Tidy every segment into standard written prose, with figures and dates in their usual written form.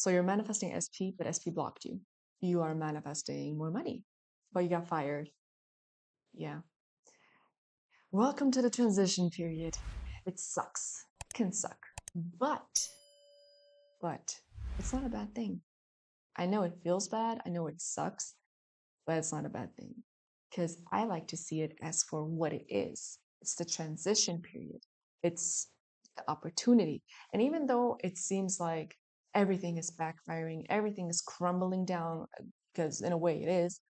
So you're manifesting SP, but SP blocked you. You are manifesting more money, but you got fired. Yeah. Welcome to the transition period. It sucks. It can suck. But it's not a bad thing. I know it feels bad. I know it sucks, but it's not a bad thing because I like to see it as for what it is. It's the transition period. It's the opportunity. And even though it seems like everything is backfiring, everything is crumbling down, because in a way it is,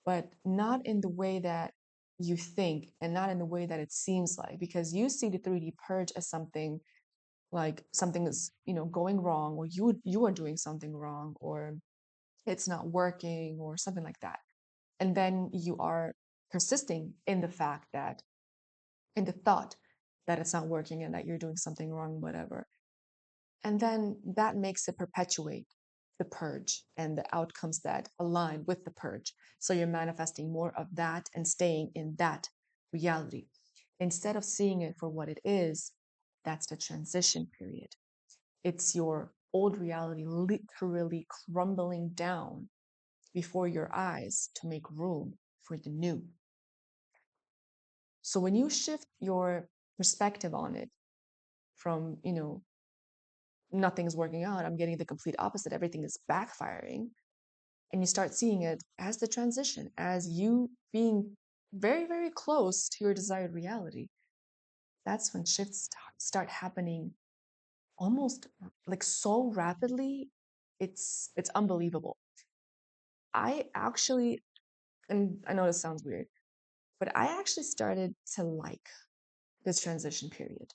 but not in the way that you think and not in the way that it seems like, because you see the 3D purge as something like something is, going wrong, or you are doing something wrong, or it's not working, or something like that. And then you are persisting in the fact that, in the thought that it's not working and that you're doing something wrong, whatever. And then that makes it perpetuate the purge and the outcomes that align with the purge. So you're manifesting more of that and staying in that reality. Instead of seeing it for what it is, that's the transition period. It's your old reality literally crumbling down before your eyes to make room for the new. So when you shift your perspective on it from, nothing's working out, I'm getting the complete opposite, everything is backfiring, and you start seeing it as the transition, as you being very, very close to your desired reality, that's when shifts start happening almost like so rapidly. It's unbelievable. I actually, and I know this sounds weird, but I actually started to like this transition period.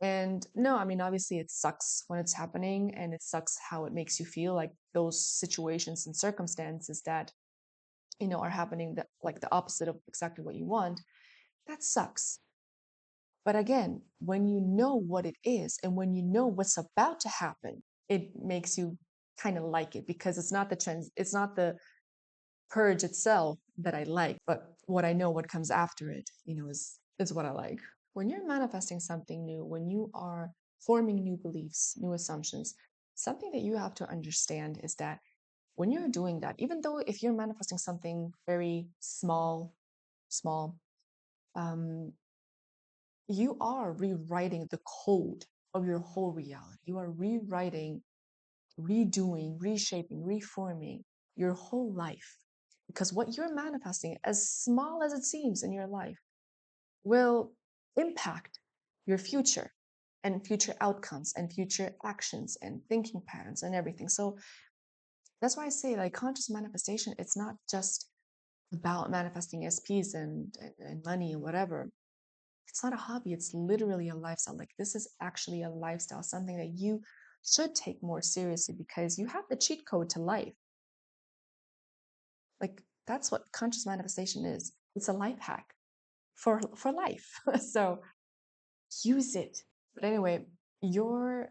And no, I mean, obviously it sucks when it's happening and it sucks how it makes you feel, like those situations and circumstances that, are happening that like the opposite of exactly what you want. That sucks. But again, when you know what it is and when you know what's about to happen, it makes you kind of like it, because it's not the purge itself that I like, but what I know, what comes after it, is what I like. When you're manifesting something new, when you are forming new beliefs, new assumptions, something that you have to understand is that when you're doing that, even though if you're manifesting something very small, um, you are rewriting the code of your whole reality. You are rewriting, redoing, reshaping, reforming your whole life. Because what you're manifesting, as small as it seems in your life, will impact your future and future outcomes and future actions and thinking patterns and everything. So that's why I say, like, conscious manifestation, it's not just about manifesting SPs and money and whatever. It's not a hobby, it's literally a lifestyle. Like, this is actually a lifestyle, something that you should take more seriously, because you have the cheat code to life. Like, that's what conscious manifestation is. It's a life hack for life. So use it. But anyway, your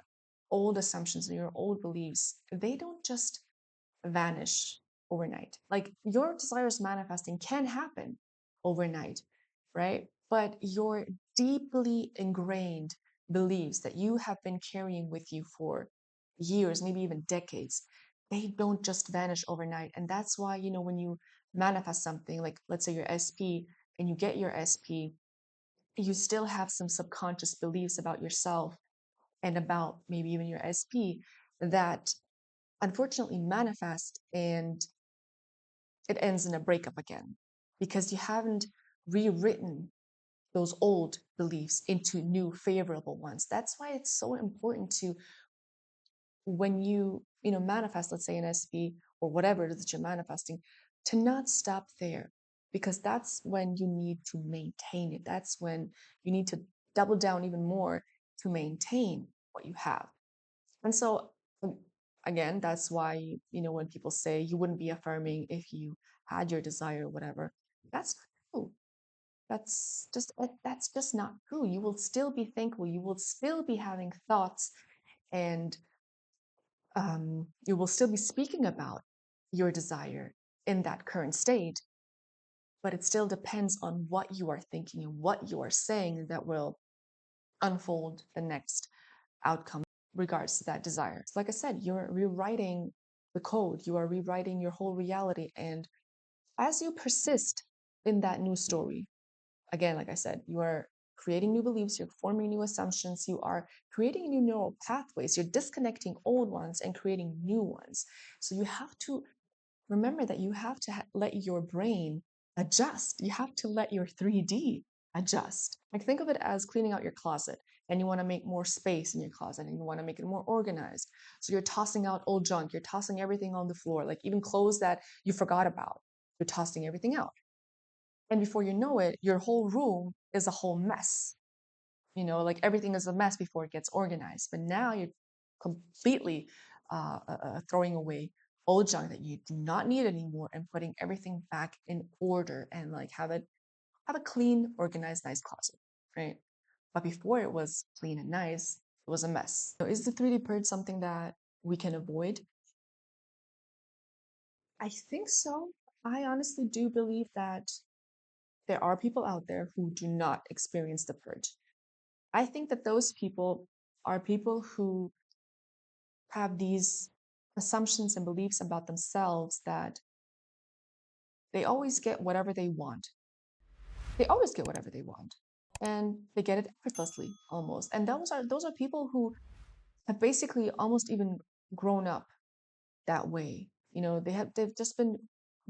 old assumptions and your old beliefs, they don't just vanish overnight. Like, your desires manifesting can happen overnight, right? But your deeply ingrained beliefs that you have been carrying with you for years, maybe even decades, they don't just vanish overnight. And that's why, when you manifest something, like let's say your SP, and you get your SP, you still have some subconscious beliefs about yourself and about maybe even your SP that unfortunately manifest, and it ends in a breakup again, because you haven't rewritten those old beliefs into new favorable ones. That's why it's so important to, when you manifest, let's say an SP or whatever it is that you're manifesting, to not stop there, because that's when you need to maintain it. That's when you need to double down even more to maintain what you have. And so, again, that's why, when people say you wouldn't be affirming if you had your desire or whatever, that's not true. That's just not true. You will still be thankful. You will still be having thoughts, and you will still be speaking about your desire in that current state. But it still depends on what you are thinking and what you are saying that will unfold the next outcome. regards to that desire. So like I said, you're rewriting the code, you are rewriting your whole reality. And as you persist in that new story, again, like I said, you are creating new beliefs, you're forming new assumptions, you are creating new neural pathways, you're disconnecting old ones and creating new ones. So you have to remember that you have to let your brain adjust. You have to let your 3D adjust. Like think of it as cleaning out your closet and you want to make more space in your closet and you want to make it more organized. So you're tossing out old junk, you're tossing everything on the floor, like even clothes that you forgot about, you're tossing everything out. And before you know it, your whole room is a whole mess. Like everything is a mess before it gets organized. But now you're completely throwing away old junk that you do not need anymore and putting everything back in order and like have a clean, organized, nice closet, right? But before it was clean and nice, it was a mess. So is the 3D purge something that we can avoid? I think so. I honestly do believe that there are people out there who do not experience the purge. I think that those people are people who have these assumptions and beliefs about themselves that they always get whatever they want. They always get whatever they want. And they get it effortlessly almost. And those are people who have basically almost even grown up that way.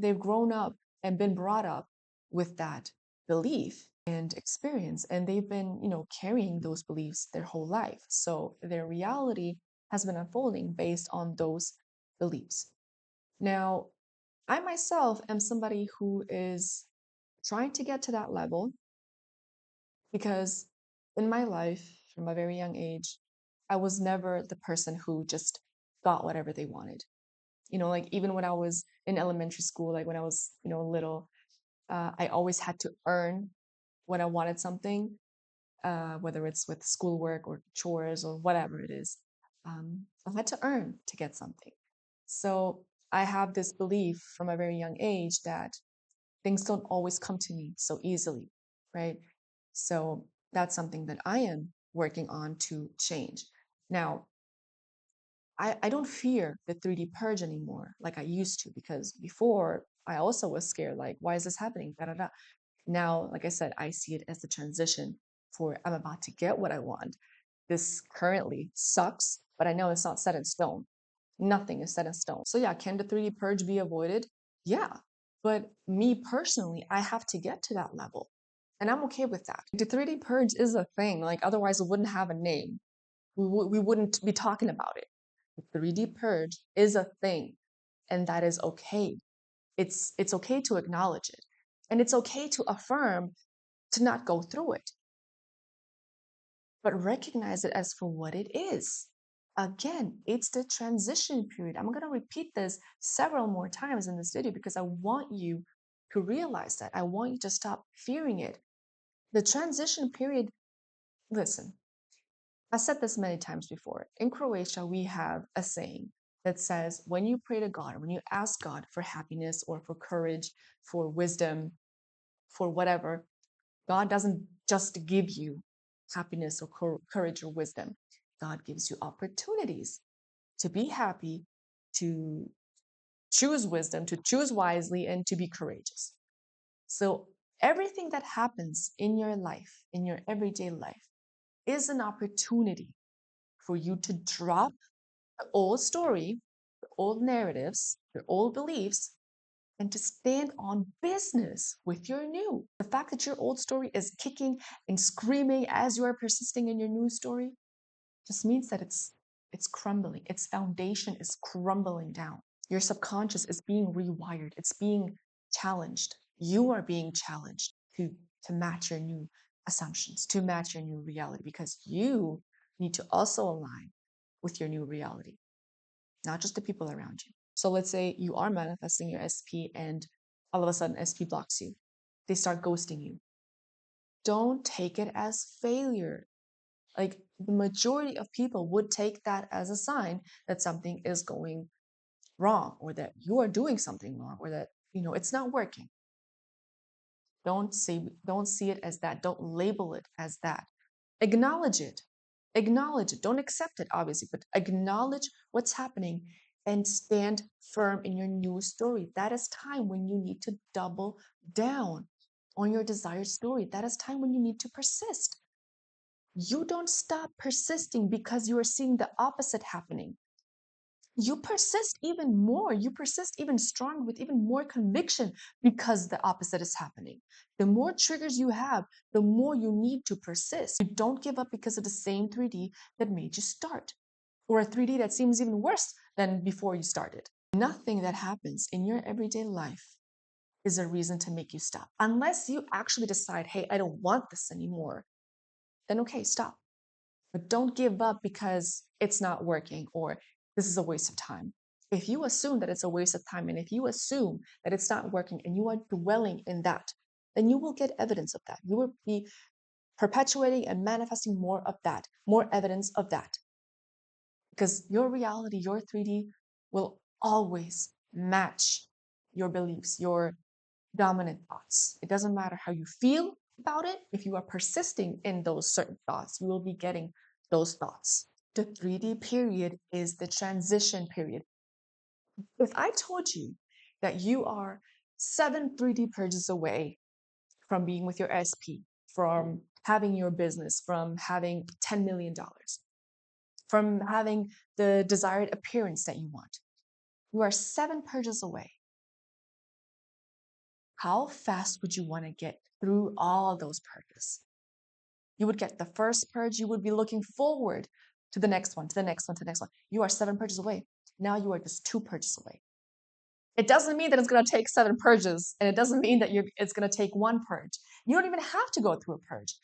They've grown up and been brought up with that belief and experience, and they've been, carrying those beliefs their whole life. So their reality has been unfolding based on those beliefs. Now, I myself am somebody who is trying to get to that level because in my life, from a very young age, I was never the person who just got whatever they wanted. Like even when I was in elementary school, like when I was, little, I always had to earn when I wanted something, whether it's with schoolwork or chores or whatever it is. I had to earn to get something. So I have this belief from a very young age that things don't always come to me so easily, right? So that's something that I am working on to change. Now, I don't fear the 3D purge anymore like I used to, because before I also was scared, like, why is this happening? Da, da, da. Now, like I said, I see it as the transition for I'm about to get what I want. This currently sucks, but I know it's not set in stone. Nothing is set in stone. So yeah, can the 3D purge be avoided? Yeah. But me personally, I have to get to that level. And I'm okay with that. The 3D purge is a thing. Like otherwise it wouldn't have a name. We wouldn't be talking about it. The 3D purge is a thing. And that is okay. It's okay to acknowledge it. And it's okay to affirm to not go through it, but recognize it as for what it is. Again, it's the transition period. I'm going to repeat this several more times in this video because I want you to realize that. I want you to stop fearing it. The transition period, listen, I said this many times before. In Croatia, we have a saying that says when you pray to God, when you ask God for happiness or for courage, for wisdom, for whatever, God doesn't just give you happiness or courage or wisdom. God gives you opportunities to be happy, to choose wisdom, to choose wisely, and to be courageous. So everything that happens in your life, in your everyday life, is an opportunity for you to drop the old story, the old narratives, your old beliefs, and to stand on business with your new. The fact that your old story is kicking and screaming as you are persisting in your new story just means that it's crumbling. Its foundation is crumbling down. Your subconscious is being rewired. It's being challenged. You are being challenged to match your new assumptions, to match your new reality, because you need to also align with your new reality, not just the people around you. So let's say you are manifesting your SP and all of a sudden SP blocks you. They start ghosting you. Don't take it as failure. Like the majority of people would take that as a sign that something is going wrong or that you are doing something wrong or that, it's not working. Don't see it as that. Don't label it as that. Acknowledge it. Acknowledge it. Don't accept it, obviously, but acknowledge what's happening and stand firm in your new story. That is time when you need to double down on your desired story. That is time when you need to persist. You don't stop persisting because you are seeing the opposite happening. You persist even more. You persist even stronger with even more conviction because the opposite is happening. The more triggers you have, the more you need to persist. You don't give up because of the same 3D that made you start, or a 3D that seems even worse than before you started. Nothing that happens in your everyday life is a reason to make you stop. Unless you actually decide, hey, I don't want this anymore, then okay, stop. But don't give up because it's not working or this is a waste of time. If you assume that it's a waste of time and if you assume that it's not working and you are dwelling in that, then you will get evidence of that. You will be perpetuating and manifesting more of that, more evidence of that. Because your reality, your 3D will always match your beliefs, your dominant thoughts. It doesn't matter how you feel about it. If you are persisting in those certain thoughts, you will be getting those thoughts. The 3D period is the transition period. If I told you that you are 7 3D purges away from being with your SP, from having your business, from having $10 million, from having the desired appearance that you want, you are 7 purges away. How fast would you want to get through all those purges? You would get the first purge, you would be looking forward to the next one, to the next one, to the next one. You are 7 purges away. Now you are just 2 purges away. It doesn't mean that it's going to take 7 purges, and it doesn't mean that it's going to take 1 purge. You don't even have to go through a purge,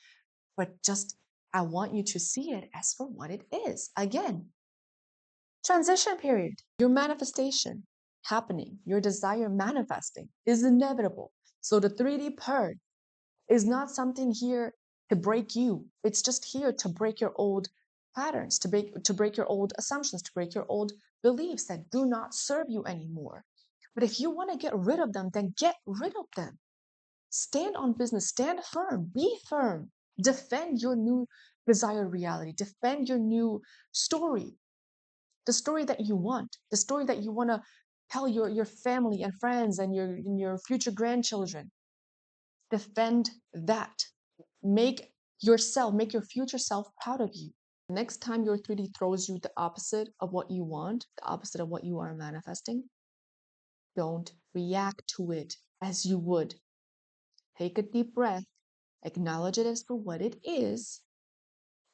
but just I want you to see it as for what it is. Again, transition period. Your manifestation happening, your desire manifesting is inevitable. So the 3D purge is not something here to break you. It's just here to break your old patterns, to break your old assumptions, to break your old beliefs that do not serve you anymore. But if you want to get rid of them, then get rid of them. Stand on business, stand firm, be firm, defend your new desired reality, defend your new story, the story that you want, the story that you want to tell your family and friends and your future grandchildren. Defend that. Make make your future self proud of you. Next time your 3D throws you the opposite of what you want, the opposite of what you are manifesting, don't react to it as you would. Take a deep breath, acknowledge it as for what it is,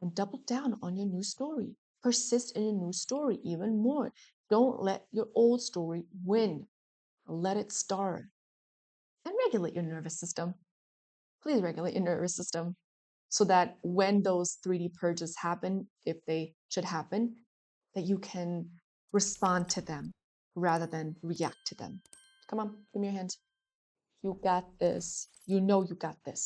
and double down on your new story. Persist in your new story even more. Don't let your old story win. Let it start. And regulate your nervous system. Please regulate your nervous system so that when those 3D purges happen, if they should happen, that you can respond to them rather than react to them. Come on, give me your hand. You got this. You know you got this.